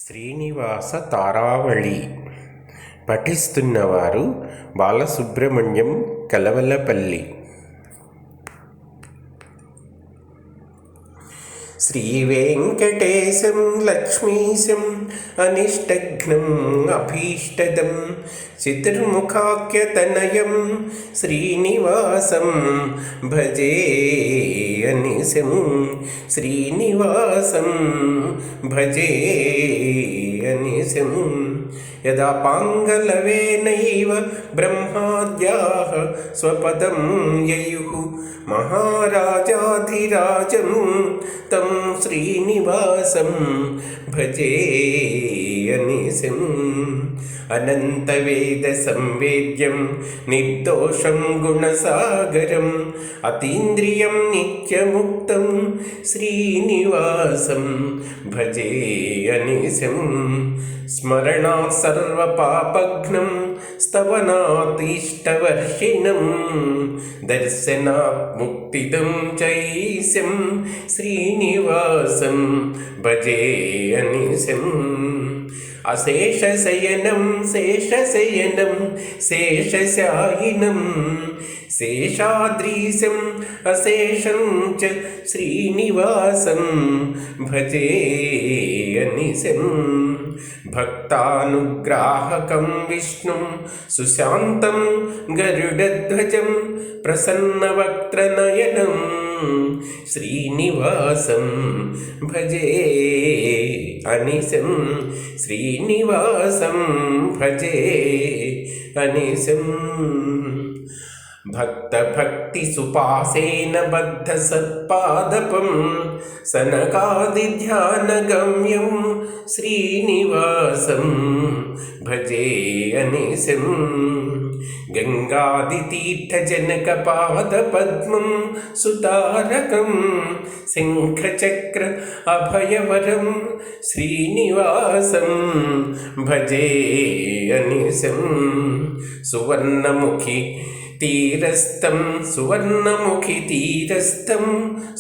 శ్రీనివాస తారావళి పఠిస్తున్నవారు బాలసుబ్రహ్మణ్యం కలవలపల్లి. శ్రీవేంకటేశం లక్ష్మీశం అనిష్టఘ్నం అభీష్టదం చతుర్ముఖాఖ్యతనయం శ్రీనివాసం భజే అనిశం. శ్రీనివాసం భజే అనిశం. యదా పాంగలవేనైవ బ్రహ్మాద్యాః స్వపదం యయుః మహారాజాధిరాజం తం శ్రీనివాసం భజే అనిశం. అనంతవేద సంవేద్యం నిర్దోషం గుణసాగరం అతీంద్రియం నిత్యముక్తం శ్రీనివాసం భజే అనిశం. స్మరణాత్ సర్వపాపఘ్నం స్తవనాతీష్టవర్షిణం దర్శనాత్ ముక్తిదం చైస్యం శ్రీనివాసం భజే అనిశం. అశేషశయనం శేషశయనం శేషశాయినం శేషాద్రీశం అశేషం చ శ్రీనివాసం భజే అనిశం. భక్తానుగ్రాహకం విష్ణుం సుశాంతం గరుడధ్వజం ప్రసన్నవక్త్రనయనం శ్రీనివాసం భజే అనిశం. శ్రీనివాసం భజే అనిశం. భక్తభక్తి సుపాసేన బద్ధ సత్పాదపం సనకాది ధ్యానగమ్యం శ్రీనివాసం భజే అనిశం. గంగాదితీర్థజనకపాదపద్మం సుతారకం శంఖచక్ర అభయవరం శ్రీనివాసం భజే అనిశం. సువర్ణముఖి తీరస్థం సువర్ణముఖి తీరస్థం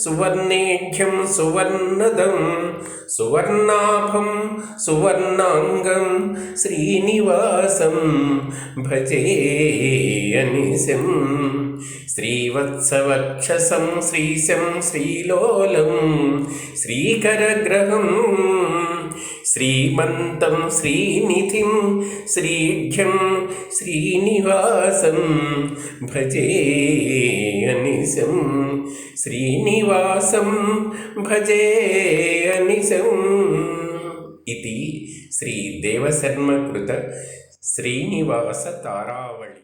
సువర్ణేఢ్యం సువర్ణదం సువర్ణాభం సువర్ణాంగం శ్రీనివాసం భజే అనిశం. శ్రీవత్సవక్షసం శ్రీశం శ్రీలోలం శ్రీకరగ్రహం శ్రీమంతం శ్రీనిధిం శ్రీఢ్యం శ్రీనివాసం భజే అనిశం. శ్రీనివాసం భజే అనిశం. ఇది శ్రీదేవశర్మ కృత శ్రీనివాస తారావళి.